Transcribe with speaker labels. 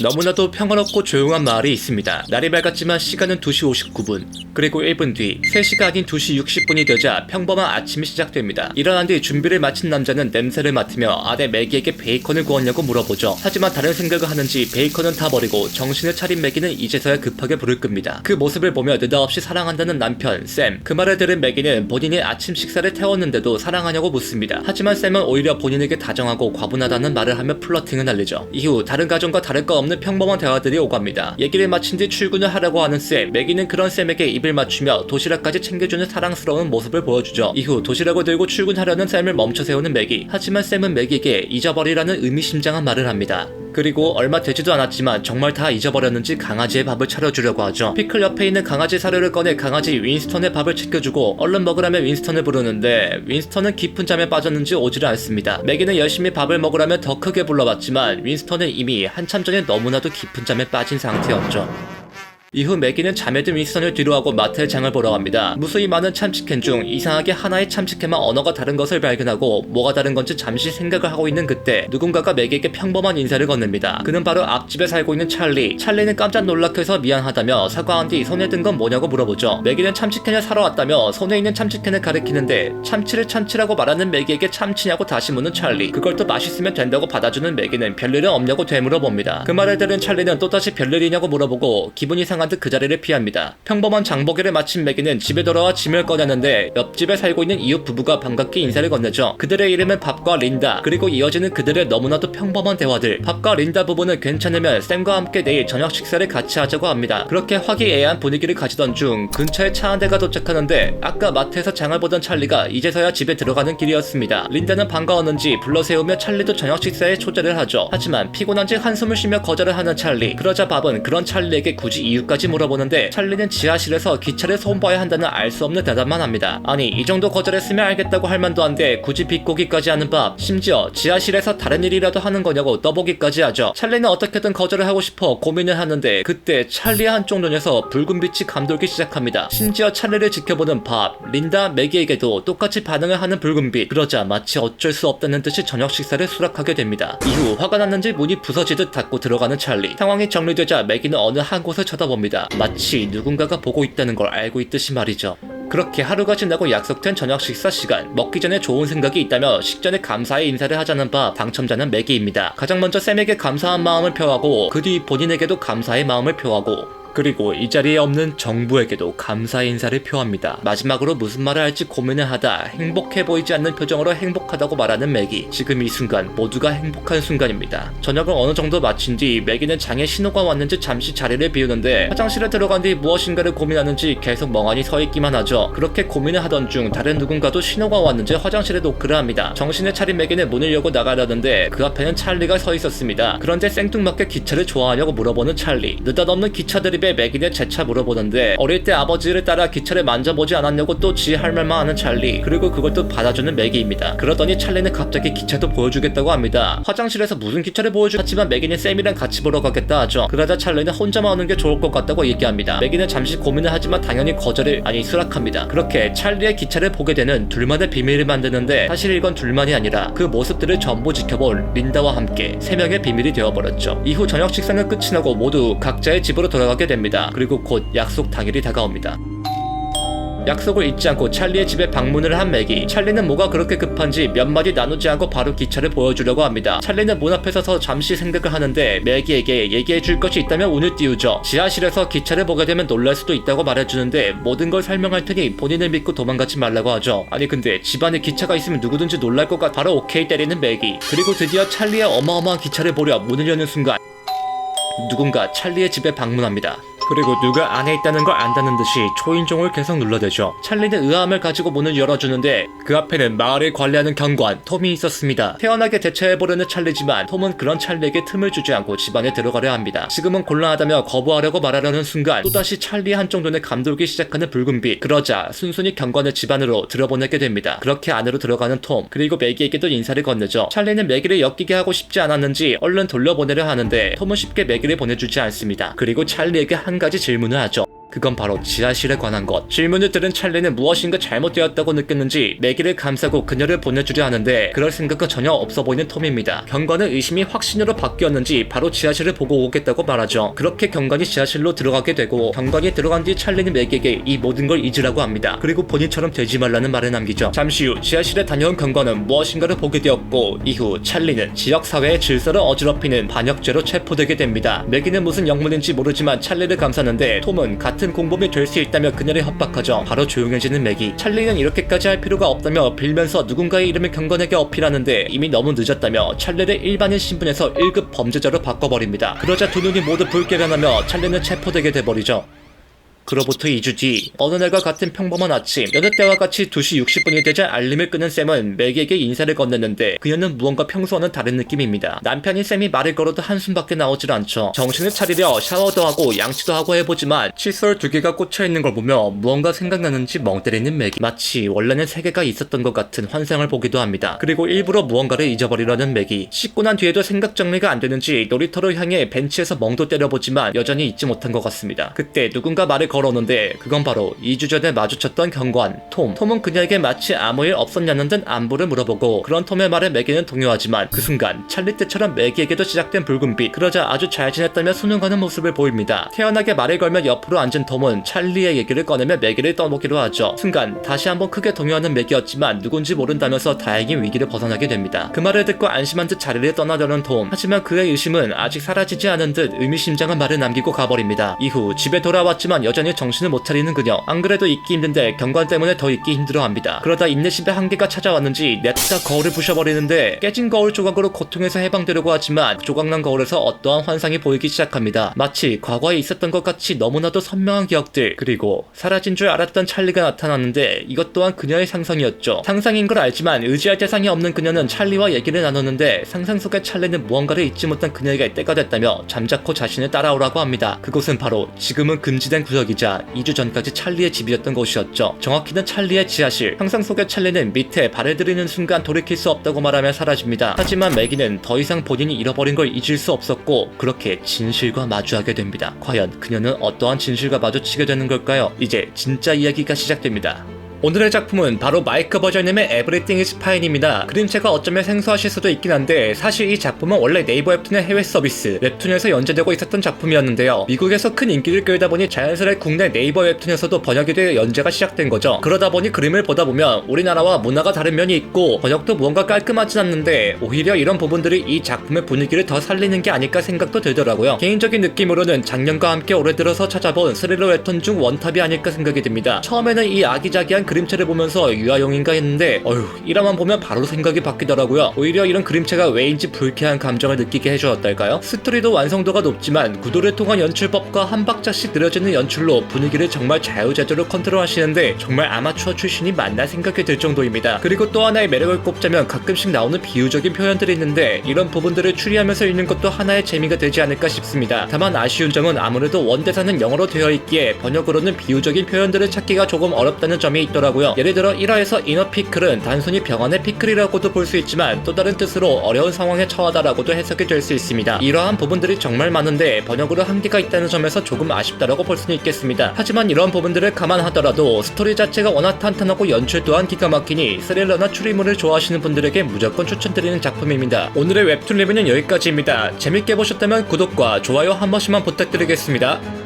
Speaker 1: 너무나도 평화롭고 조용한 마을이 있습니다. 날이 밝았지만 시간은 2시 59분. 그리고 1분 뒤 3시가 아닌 2시 60분이 되자 평범한 아침이 시작됩니다. 일어난 뒤 준비를 마친 남자는 냄새를 맡으며 아내 매기에게 베이컨을 구웠냐고 물어보죠. 하지만 다른 생각을 하는지 베이컨은 다 버리고 정신을 차린 매기는 이제서야 급하게 불을 끕니다. 그 모습을 보며 느닷없이 사랑한다는 남편 샘. 그 말을 들은 매기는 본인이 아침 식사를 태웠는데도 사랑하냐고 묻습니다. 하지만 샘은 오히려 본인에게 다정하고 과분하다는 말을 하며 플러팅을 날리죠. 이후 다른 가정과 다를 거 없는 평범한 대화들이 오갑니다. 얘기를 마친 뒤 출근을 하려고 하는 샘. 매기는 그런 샘에게 입을 맞추며 도시락까지 챙겨주는 사랑스러운 모습을 보여주죠. 이후 도시락을 들고 출근하려는 샘을 멈춰 세우는 매기. 하지만 샘은 매기에게 잊어버리라는 의미심장한 말을 합니다. 그리고 얼마 되지도 않았지만 정말 다 잊어버렸는지 강아지의 밥을 차려주려고 하죠. 피클 옆에 있는 강아지 사료를 꺼내 강아지 윈스턴의 밥을 챙겨주고 얼른 먹으라며 윈스턴을 부르는데 윈스턴은 깊은 잠에 빠졌는지 오지를 않습니다. 매기는 열심히 밥을 먹으라며 더 크게 불러봤지만 윈스턴은 이미 한참 전에 너무나도 깊은 잠에 빠진 상태였죠. 이후 매기는 잠에 든 윈스턴을 뒤로하고 마트에 장을 보러 갑니다. 무수히 많은 참치캔 중 이상하게 하나의 참치캔만 언어가 다른 것을 발견하고 뭐가 다른 건지 잠시 생각을 하고 있는 그때 누군가가 매기에게 평범한 인사를 건넵니다. 그는 바로 앞집에 살고 있는 찰리. 찰리는 깜짝 놀라켜서 미안하다며 사과한 뒤 손에 든 건 뭐냐고 물어보죠. 매기는 참치캔을 사러 왔다며 손에 있는 참치캔을 가리키는데 참치를 참치라고 말하는 매기에게 참치냐고 다시 묻는 찰리. 그걸 또 맛있으면 된다고 받아주는 매기는 별일은 없냐고 되물어봅니다. 그 말을 들은 찰리는 또다시 별일이냐고 물어보고 기분이 상한 듯 그 자리를 피합니다. 평범한 장보기를 마친 매기는 집에 돌아와 짐을 꺼내는데 옆집에 살고 있는 이웃 부부가 반갑게 인사를 건네죠. 그들의 이름은 밥과 린다. 그리고 이어지는 그들의 너무나도 평범한 대화들. 밥과 린다 부부는 괜찮으면 샘과 함께 내일 저녁 식사를 같이 하자고 합니다. 그렇게 화기애애한 분위기를 가지던 중 근처에 차 한 대가 도착하는데 아까 마트에서 장을 보던 찰리가 이제서야 집에 들어가는 길이었습니다. 린다는 반가웠는지 불러세우며 찰리도 저녁 식사에 초대를 하죠. 하지만 피곤한지 한숨을 쉬며 거절을 하는 찰리. 그러자 밥은 그런 찰리에게 굳이 이유까지 물어보는데 찰리는 지하실에서 기차를 손봐야 한다는 알 수 없는 대답만 합니다. 아니 이 정도 거절했으면 알겠다고 할 만도 한데 굳이 비꼬기까지 하는 밥. 심지어 지하실에서 다른 일이라도 하는 거냐고 떠보기까지 하죠. 찰리는 어떻게든 거절을 하고 싶어 고민을 하는데 그때 찰리의 한쪽 눈에서 붉은 빛이 감돌기 시작합니다. 심지어 찰리를 지켜보는 밥, 린다, 매기에게도 똑같이 반응을 하는 붉은 빛. 그러자 마치 어쩔 수 없다는 듯이 저녁 식사를 수락하게 됩니다. 이후 화가 났는지 문이 부서지듯 닫고 들어가는 찰리. 상황이 정리되자 매기는 어느 한 곳을 쳐다봅니다. 마치 누군가가 보고 있다는 걸 알고 있듯이 말이죠. 그렇게 하루가 지나고 약속된 저녁 식사 시간. 먹기 전에 좋은 생각이 있다며 식전에 감사의 인사를 하자는 밥. 당첨자는 매기입니다. 가장 먼저 샘에게 감사한 마음을 표하고 그 뒤 본인에게도 감사의 마음을 표하고 그리고 이 자리에 없는 정부에게도 감사의 인사를 표합니다. 마지막으로 무슨 말을 할지 고민을 하다 행복해 보이지 않는 표정으로 행복하다고 말하는 매기. 지금 이 순간 모두가 행복한 순간입니다. 저녁을 어느 정도 마친 뒤 매기는 장에 신호가 왔는지 잠시 자리를 비우는데 화장실에 들어간 뒤 무엇인가를 고민하는지 계속 멍하니 서 있기만 하죠. 그렇게 고민을 하던 중 다른 누군가도 신호가 왔는지 화장실에 노크를 합니다. 정신을 차린 매기는 문을 열고 나가려는데 그 앞에는 찰리가 서 있었습니다. 그런데 생뚱맞게 기차를 좋아하냐고 물어보는 찰리. 느닷없는 기차 드립에 매기는 재차 물어보는데 어릴 때 아버지를 따라 기차를 만져보지 않았냐고 또 지 할 말만 하는 찰리. 그리고 그걸 또 받아주는 매기입니다. 그러더니 찰리는 갑자기 기차도 보여주겠다고 합니다. 화장실에서 무슨 기차를 하지만 매기는 샘이랑 같이 보러 가겠다 하죠. 그러자 찰리는 혼자만 오는 게 좋을 것 같다고 얘기합니다. 매기는 잠시 고민을 하지만 당연히 수락합니다. 그렇게 찰리의 기차를 보게 되는 둘만의 비밀을 만드는데 사실 이건 둘만이 아니라 그 모습들을 전부 지켜본 린다와 함께 3명의 비밀이 되어버렸죠. 이후 저녁 식사는 끝이 나고 모두 각자의 집으로 돌아가게 됩니다. 그리고 곧 약속 당일이 다가옵니다. 약속을 잊지 않고 찰리의 집에 방문을 한 매기. 찰리는 뭐가 그렇게 급한지 몇 마디 나누지 않고 바로 기차를 보여주려고 합니다. 찰리는 문 앞에 서서 잠시 생각을 하는데 매기에게 얘기해줄 것이 있다면 운을 띄우죠. 지하실에서 기차를 보게 되면 놀랄 수도 있다고 말해주는데 모든 걸 설명할 테니 본인을 믿고 도망가지 말라고 하죠. 아니 근데 집안에 기차가 있으면 누구든지 놀랄 것 같아 바로 오케이 때리는 매기. 그리고 드디어 찰리의 어마어마한 기차를 보려 문을 여는 순간 누군가 찰리의 집에 방문합니다. 그리고 누가 안에 있다는 걸 안다는 듯이 초인종을 계속 눌러대죠. 찰리는 의아함을 가지고 문을 열어주는데 그 앞에는 마을을 관리하는 경관 톰이 있었습니다. 태연하게 대처해보려는 찰리지만 톰은 그런 찰리에게 틈을 주지 않고 집 안에 들어가려 합니다. 지금은 곤란하다며 거부하려고 말하려는 순간 또다시 찰리의 한쪽 눈에 감돌기 시작하는 붉은 빛. 그러자 순순히 경관을 집 안으로 들여보내게 됩니다. 그렇게 안으로 들어가는 톰. 그리고 매기에게도 인사를 건네죠. 찰리는 매기를 엮이게 하고 싶지 않았는지 얼른 돌려보내려 하는데 톰은 쉽게 매기를 보내주지 않습니다. 그리고 찰리에게 한 가지 질문을 하죠. 그건 바로 지하실에 관한 것. 질문을 들은 찰리는 무엇인가 잘못되었다고 느꼈는지 매기를 감싸고 그녀를 보내주려 하는데 그럴 생각은 전혀 없어 보이는 톰입니다. 경관은 의심이 확신으로 바뀌었는지 바로 지하실을 보고 오겠다고 말하죠. 그렇게 경관이 지하실로 들어가게 되고 경관이 들어간 뒤 찰리는 매기에게 이 모든 걸 잊으라고 합니다. 그리고 본인처럼 되지 말라는 말을 남기죠. 잠시 후 지하실에 다녀온 경관은 무엇인가를 보게 되었고 이후 찰리는 지역사회의 질서를 어지럽히는 반역죄로 체포되게 됩니다. 매기는 무슨 영문인지 모르지만 찰리를 감싸는데 톰은 같은 공범이 될 수 있다며 그녀를 협박하죠. 바로 조용해지는 매기. 찰리는 이렇게까지 할 필요가 없다며 빌면서 누군가의 이름을 경관에게 어필하는데 이미 너무 늦었다며 찰리를 일반인 신분에서 1급 범죄자로 바꿔버립니다. 그러자 두 눈이 모두 붉게 변하며 찰리는 체포되게 돼버리죠. 그로부터 2주 뒤 어느 날과 같은 평범한 아침, 여느 때와 같이 2시 60분이 되자 알림을 끄는 샘은 매기에게 인사를 건넸는데 그녀는 무언가 평소와는 다른 느낌입니다. 남편인 샘이 말을 걸어도 한숨밖에 나오질 않죠. 정신을 차리려 샤워도 하고 양치도 하고 해보지만 칫솔 2개가 꽂혀있는 걸 보며 무언가 생각나는지 멍 때리는 매기. 마치 원래는 3개가 있었던 것 같은 환상을 보기도 합니다. 그리고 일부러 무언가를 잊어버리려는 매기. 씻고 난 뒤에도 생각 정리가 안 되는지 놀이터를 향해 벤치에서 멍도 때려보지만 여전히 잊지 못한 것 같습니다. 그때 누군가 말을 걸어오는데 그건 바로 2주 전에 마주쳤던 경관 톰. 톰은 그녀에게 마치 아무 일 없었냐는 듯 안부를 물어보고 그런 톰의 말에 매기는 동요하지만 그 순간 찰리 때처럼 매기에게도 시작된 붉은빛. 그러자 아주 잘 지냈다며 순응하는 모습을 보입니다. 태연하게 말을 걸며 옆으로 앉은 톰은 찰리의 얘기를 꺼내며 매기를 떠보기로 하죠. 순간 다시 한번 크게 동요하는 매기였지만 누군지 모른다면서 다행히 위기를 벗어나게 됩니다. 그 말을 듣고 안심한 듯 자리를 떠나려는 톰. 하지만 그의 의심은 아직 사라지지 않은 듯 의미심장한 말을 남기고 가버립니다. 이후 집에 돌아왔지만 여전히 정신을 못 차리는 그녀. 안 그래도 잊기 힘든데 경관 때문에 더 잊기 힘들어합니다. 그러다 인내심의 한계가 찾아왔는지 냅다 거울을 부셔버리는데 깨진 거울 조각으로 고통에서 해방되려고 하지만 조각난 거울에서 어떠한 환상이 보이기 시작합니다. 마치 과거에 있었던 것 같이 너무나도 선명한 기억들. 그리고 사라진 줄 알았던 찰리가 나타났는데 이것 또한 그녀의 상상이었죠. 상상인 걸 알지만 의지할 대상이 없는 그녀는 찰리와 얘기를 나누는데 상상 속의 찰리는 무언가를 잊지 못한 그녀에게 때가 됐다며 잠자코 자신을 따라오라고 합니다. 그곳은 바로 지금은 금지된 구역이자 2주 전까지 찰리의 집이었던 곳이었죠. 정확히는 찰리의 지하실. 상상 속의 찰리는 밑에 발을 들이는 순간 돌이킬 수 없다고 말하며 사라집니다. 하지만 매기는 더 이상 본인이 잃어버린 걸 잊을 수 없었고 그렇게 진실과 마주하게 됩니다. 과연 그녀는 어떠한 진실과 마주치게 되는 걸까요? 이제 진짜 이야기가 시작됩니다. 오늘의 작품은 바로 마이크 버저님의 Everything is Fine입니다. 그림체가 어쩌면 생소하실 수도 있긴 한데 사실 이 작품은 원래 네이버 웹툰의 해외 서비스 웹툰에서 연재되고 있었던 작품이었는데요. 미국에서 큰 인기를 끌다 보니 자연스레 국내 네이버 웹툰에서도 번역이 되어 연재가 시작된 거죠. 그러다 보니 그림을 보다 보면 우리나라와 문화가 다른 면이 있고 번역도 무언가 깔끔하진 않는데 오히려 이런 부분들이 이 작품의 분위기를 더 살리는 게 아닐까 생각도 들더라고요. 개인적인 느낌으로는 작년과 함께 올해 들어서 찾아본 스릴러 웹툰 중 원탑이 아닐까 생각이 듭니다. 처음에는 이 아기자기한 그림체를 보면서 유아용인가 했는데 이라만 보면 바로 생각이 바뀌더라고요. 오히려 이런 그림체가 왜인지 불쾌한 감정을 느끼게 해주었달까요? 스토리도 완성도가 높지만 구도를 통한 연출법과 한 박자씩 느려지는 연출로 분위기를 정말 자유자재로 컨트롤하시는데 정말 아마추어 출신이 맞나 생각이 들 정도입니다. 그리고 또 하나의 매력을 꼽자면 가끔씩 나오는 비유적인 표현들이 있는데 이런 부분들을 추리하면서 읽는 것도 하나의 재미가 되지 않을까 싶습니다. 다만 아쉬운 점은 아무래도 원대사는 영어로 되어 있기에 번역으로는 비유적인 표현들을 찾기가 조금 어렵다는 점이 있더라고요. 예를 들어 1화에서 이너 피클은 단순히 병안의 피클이라고도 볼 수 있지만 또 다른 뜻으로 어려운 상황에 처하다라고도 해석이 될 수 있습니다. 이러한 부분들이 정말 많은데 번역으로 한계가 있다는 점에서 조금 아쉽다라고 볼 수는 있겠습니다. 하지만 이런 부분들을 감안하더라도 스토리 자체가 워낙 탄탄하고 연출 또한 기가 막히니 스릴러나 추리물을 좋아하시는 분들에게 무조건 추천드리는 작품입니다. 오늘의 웹툰 리뷰는 여기까지입니다. 재밌게 보셨다면 구독과 좋아요 한 번씩만 부탁드리겠습니다.